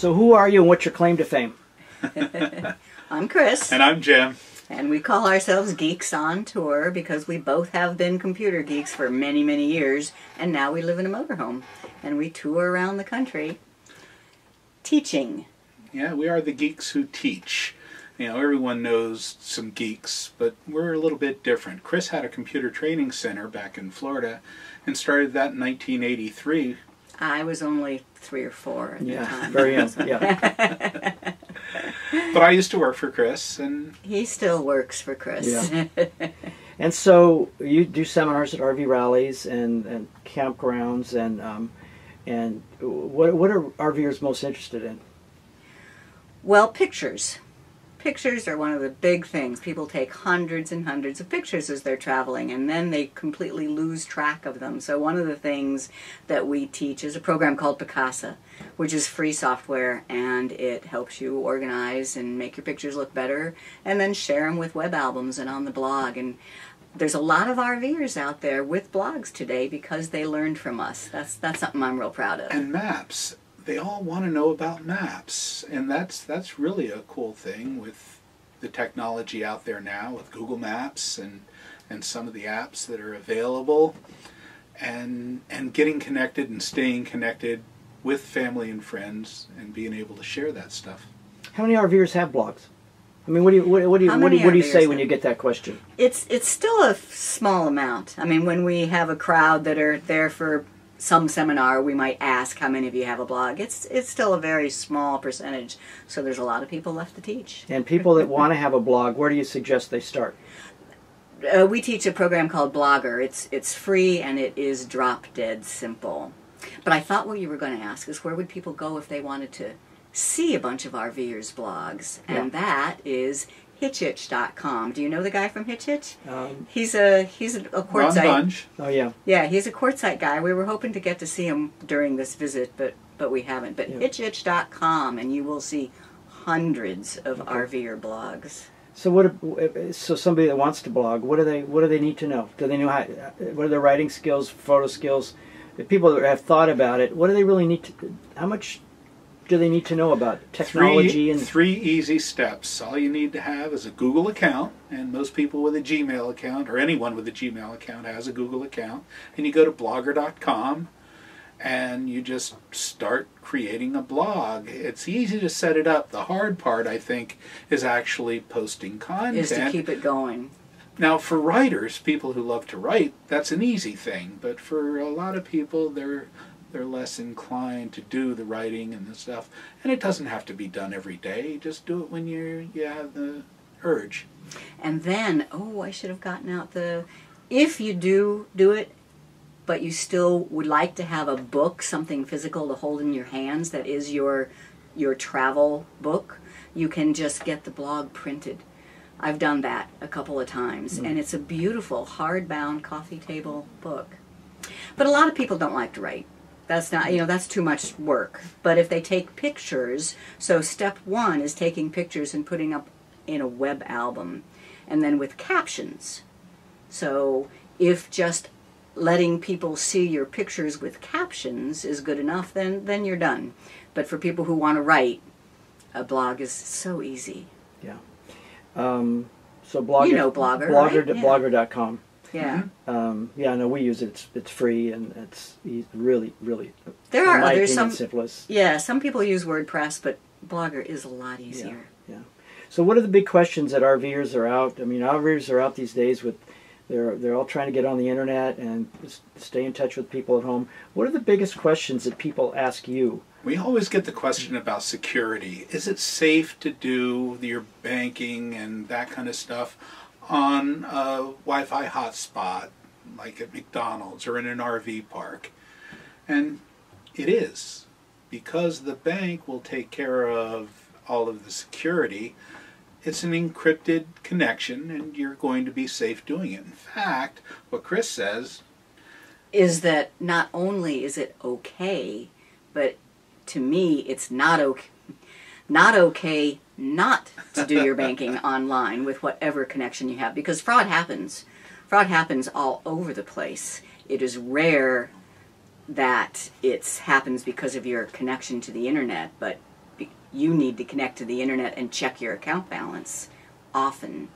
So who are you and what's your claim to fame? I'm Chris. And I'm Jim. And we call ourselves Geeks on Tour because we both have been computer geeks for many, many years, and now we live in a motorhome. And we tour around the country teaching. Yeah, we are the geeks who teach. You know, everyone knows some geeks, but we're a little bit different. Chris had a computer training center back in Florida and started that in 1983. I was only 3 or 4 at the time. Very young. Yeah. But I used to work for Chris, and he still works for Chris. Yeah. And so you do seminars at RV rallies and campgrounds, and what are RVers most interested in? Well, pictures. Pictures are one of the big things. People take hundreds and hundreds of pictures as they're traveling, and then they completely lose track of them. So one of the things that we teach is a program called Picasa, which is free software, and it helps you organize and make your pictures look better, and then share them with web albums and on the blog. And there's a lot of RVers out there with blogs today because they learned from us. That's something I'm real proud of. And maps. They all want to know about maps, and that's really a cool thing with the technology out there now with Google Maps and some of the apps that are available, and getting connected and staying connected with family and friends and being able to share that stuff. How many RVers have blogs? I mean, what do you say when you get that question? It's still a small amount. I mean, when we have a crowd that are there for some seminar, we might ask how many of you have a blog. It's still a very small percentage, so there's a lot of people left to teach. And people that want to have a blog, where do you suggest they start? We teach a program called Blogger. It's free and it is drop dead simple. But I thought what you were going to ask is where would people go if they wanted to see a bunch of RVers' blogs? And that is hitchhitch.com. Do you know the guy from Hitch Hitch? He's a quartzite. Bunch. Oh yeah. Yeah, he's a quartzite guy. We were hoping to get to see him during this visit, but we haven't. But hitchhitch.com, and you will see hundreds of RVer blogs. So so somebody that wants to blog, what do they need to know? Do they know what are their writing skills, photo skills? The people that have thought about it, what do they really need to? How much do they need to know about technology? Three easy steps. All you need to have is a Google account, and most people with a Gmail account, or anyone with a Gmail account has a Google account, and you go to blogger.com and you just start creating a blog. It's easy to set it up. The hard part, I think, is actually posting content. Is to keep it going. Now, for writers, people who love to write, that's an easy thing, but for a lot of people, they're less inclined to do the writing and the stuff. And it doesn't have to be done every day. Just do it when you have the urge. And then, I should have gotten out if you do it, but you still would like to have a book, something physical to hold in your hands that is your travel book, you can just get the blog printed. I've done that a couple of times, and it's a beautiful hardbound coffee table book. But a lot of people don't like to write. That's not, that's too much work. But if they take pictures, so step 1 is taking pictures and putting up in a web album, and then with captions. So if just letting people see your pictures with captions is good enough, then you're done. But for people who want to write, a blog is so easy. Yeah. So Blogger, you know Blogger, Blogger, right? Blogger.com. Yeah. Yeah, no, we use it. It's free, and it's really, really. There are others. Simplest. Yeah, some people use WordPress, but Blogger is a lot easier. Yeah. So, what are the big questions that RVers are out? I mean, RVers are out these days with. They're all trying to get on the internet and stay in touch with people at home. What are the biggest questions that people ask you? We always get the question about security. Is it safe to do your banking and that kind of stuff on a Wi-Fi hotspot, like at McDonald's or in an RV park? And it is, because the bank will take care of all of the security. It's an encrypted connection, and you're going to be safe doing it. In fact, what Chris says is that not only is it okay, but to me, it's not okay not to do your banking online with whatever connection you have, because fraud happens. Fraud happens all over the place. It is rare that it happens because of your connection to the internet, but you need to connect to the internet and check your account balance often.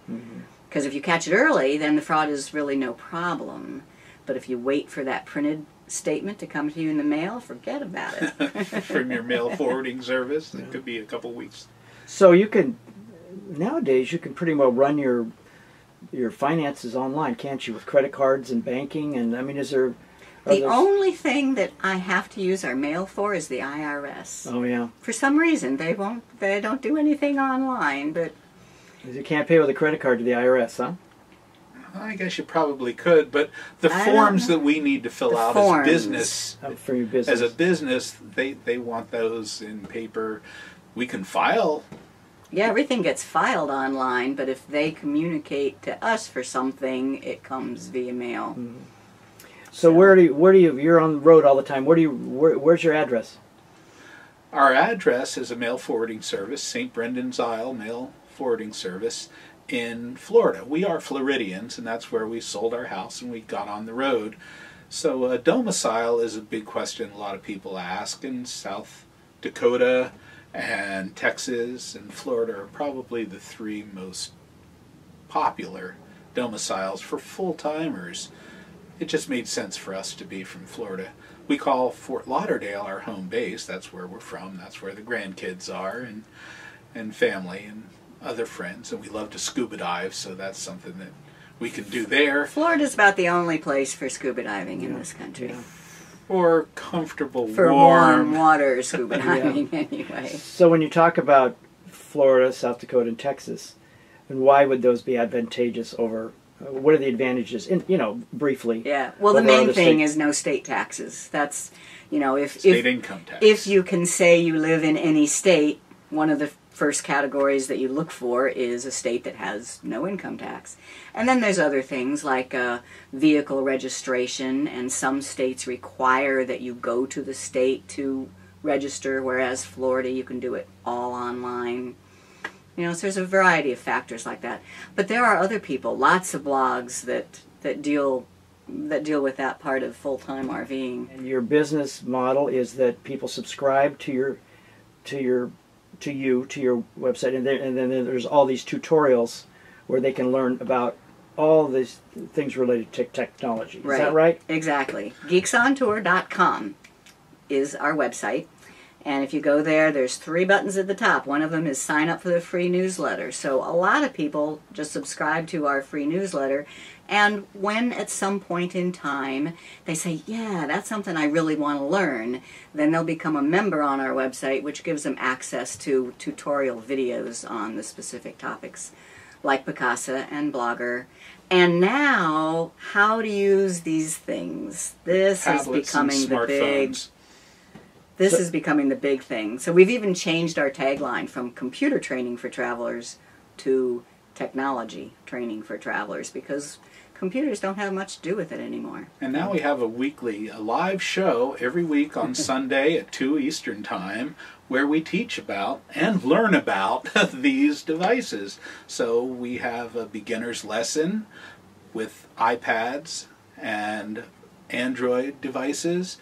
Because if you catch it early, then the fraud is really no problem. But if you wait for that printed statement to come to you in the mail, forget about it. From your mail forwarding service, it could be a couple weeks. So you can, nowadays, you can pretty well run your finances online, can't you, with credit cards and banking? And I mean, is there... The only thing that I have to use our mail for is the IRS. Oh, yeah. For some reason, they don't do anything online, but... You can't pay with a credit card to the IRS, huh? I guess you probably could, but the forms that we need to fill out as business, for your business, as a business, they want those in paper. We can file. Yeah, everything gets filed online, but if they communicate to us for something, it comes via mail. So where do you, you're on the road all the time, where's your address? Our address is a mail forwarding service, St. Brendan's Isle Mail Forwarding Service in Florida. We are Floridians, and that's where we sold our house and we got on the road. So domicile is a big question a lot of people ask, and South Dakota and Texas and Florida are probably the three most popular domiciles for full-timers. It just made sense for us to be from Florida. We call Fort Lauderdale our home base. That's where we're from. That's where the grandkids are, and family and other friends. And we love to scuba dive, so that's something that we can do there. Florida's about the only place for scuba diving in this country. Or comfortable, for warm water scuba diving, anyway. So when you talk about Florida, South Dakota, and Texas, and why would those be advantageous over... what are the advantages? Briefly. Yeah. Well, the main thing is no state taxes. That's, if income tax. If you can say you live in any state, one of the first categories that you look for is a state that has no income tax. And then there's other things like vehicle registration, and some states require that you go to the state to register, whereas Florida you can do it all online. So there's a variety of factors like that. But there are other people, lots of blogs that deal with that part of full-time RVing. And your business model is that people subscribe to your website, and then there's all these tutorials where they can learn about all these things related to technology. Is that right? Exactly. geeksontour.com is our website. And if you go there, there's 3 buttons at the top. One of them is sign up for the free newsletter. So a lot of people just subscribe to our free newsletter. And when at some point in time they say, yeah, that's something I really want to learn, then they'll become a member on our website, which gives them access to tutorial videos on the specific topics, like Picasa and Blogger. And now, how to use these things. This is becoming the big... This is becoming the big thing. So we've even changed our tagline from computer training for travelers to technology training for travelers, because computers don't have much to do with it anymore. And now we have a live show every week on Sunday at 2 Eastern Time, where we teach about and learn about these devices. So we have a beginner's lesson with iPads and Android devices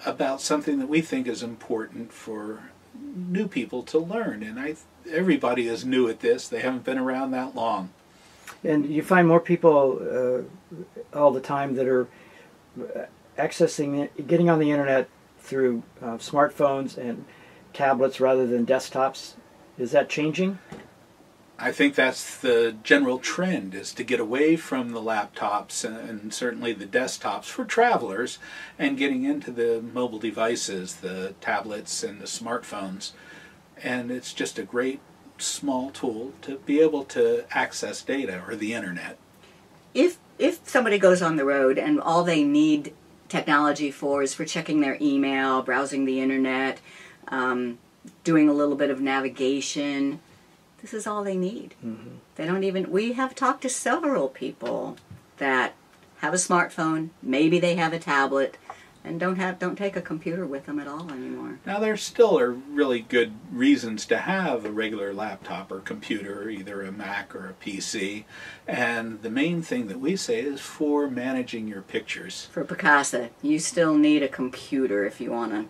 about something that we think is important for new people to learn. And everybody is new at this. They haven't been around that long. And you find more people all the time that are getting on the internet through smartphones and tablets rather than desktops. Is that changing? I think that's the general trend, is to get away from the laptops and certainly the desktops for travelers, and getting into the mobile devices, the tablets and the smartphones. And it's just a great small tool to be able to access data or the internet. If somebody goes on the road and all they need technology for is for checking their email, browsing the internet, doing a little bit of navigation, this is all they need. They don't even... We have talked to several people that have a smartphone, maybe they have a tablet, and don't take a computer with them at all anymore. Now there still are really good reasons to have a regular laptop or computer, either a Mac or a PC. And the main thing that we say is for managing your pictures. For Picasa, you still need a computer if you want to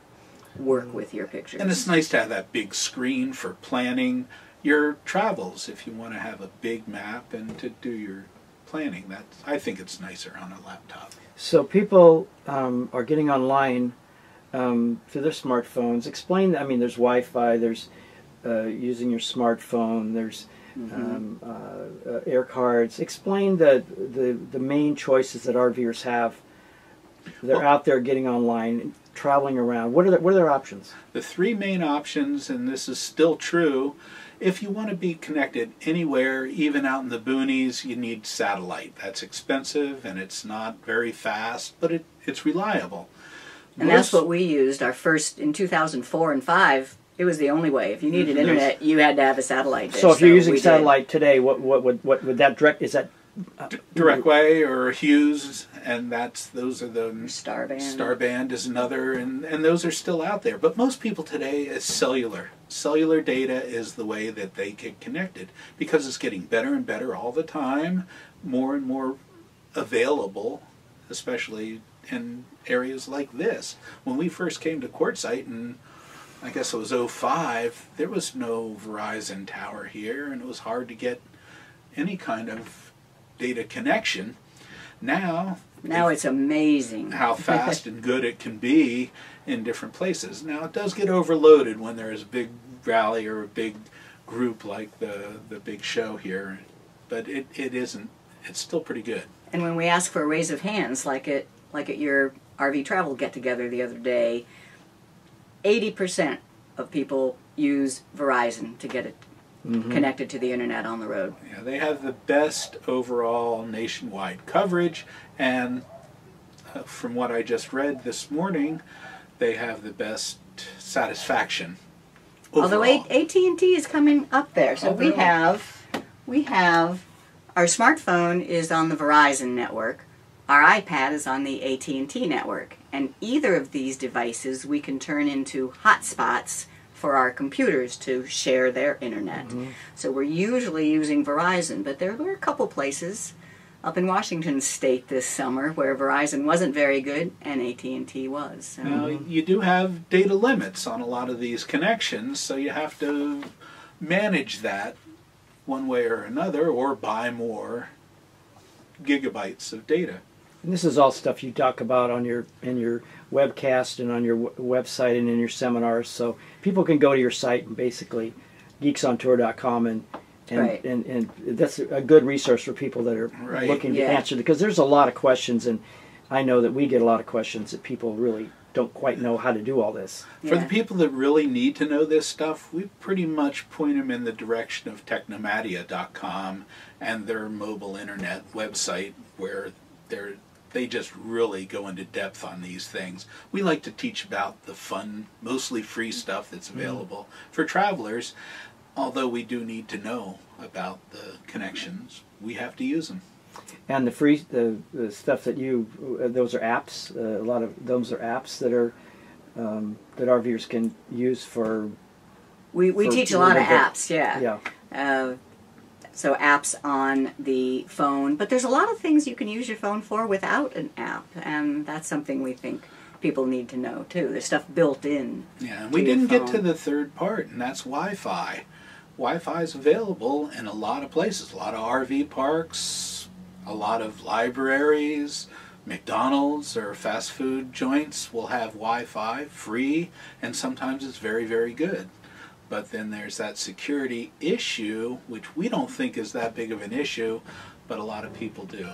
work with your pictures. And it's nice to have that big screen for planning your travels if you want to have a big map and to do your planning. I think it's nicer on a laptop. So people are getting online through their smartphones. Explain, I mean, there's Wi-Fi, there's using your smartphone, there's air cards. Explain the main choices that RVers have. They're out there getting online, traveling around. What are their options? The three main options, and this is still true, if you want to be connected anywhere, even out in the boonies, you need satellite. That's expensive and it's not very fast, but it's reliable. And that's what we used. Our first, in 2004 and 5, it was the only way. If you needed internet, you had to have a satellite dish. So if you're using satellite today, what would that direct? Is that Directway or Hughes, and those are the Starband. Starband is another, and those are still out there. But most people today is cellular. Cellular data is the way that they get connected because it's getting better and better all the time, more and more available, especially in areas like this. When we first came to Quartzsite, and I guess it was 2005, there was no Verizon tower here, and it was hard to get any kind of data connection. Now it's amazing how fast and good it can be in different places. Now it does get overloaded when there is a big rally or a big group like the big show here, but it isn't. It's still pretty good. And when we ask for a raise of hands, like at your RVtravel get-together the other day, 80% of people use Verizon to get it connected to the internet on the road. Yeah, they have the best overall nationwide coverage, and from what I just read this morning, they have the best satisfaction overall. Although AT&T is coming up there, so we have our smartphone is on the Verizon network, our iPad is on the AT&T network, and either of these devices we can turn into hotspots for our computers to share their internet. So we're usually using Verizon, but there were a couple places up in Washington State this summer where Verizon wasn't very good and AT&T was. So. Now, you do have data limits on a lot of these connections, so you have to manage that one way or another, or buy more gigabytes of data. And this is all stuff you talk about on in your webcast and on your website and in your seminars. So people can go to your site and basically geeksontour.com and that's a good resource for people that are looking to answer, because there's a lot of questions, and I know that we get a lot of questions that people really don't quite know how to do all this. For the people that really need to know this stuff, we pretty much point them in the direction of technomadia.com and their mobile internet website, where they just really go into depth on these things. We like to teach about the fun, mostly free stuff that's available for travelers. Although we do need to know about the connections, we have to use them. And the stuff that those are apps. A lot of those are apps that are that RVers can use for. We teach a lot of apps, yeah. So apps on the phone, but there's a lot of things you can use your phone for without an app, and that's something we think people need to know too. There's stuff built in. Yeah, we didn't get to the third part, and that's Wi-Fi. Wi-Fi is available in a lot of places, a lot of RV parks, a lot of libraries, McDonald's or fast food joints will have Wi-Fi free, and sometimes it's very, very good. But then there's that security issue, which we don't think is that big of an issue, but a lot of people do.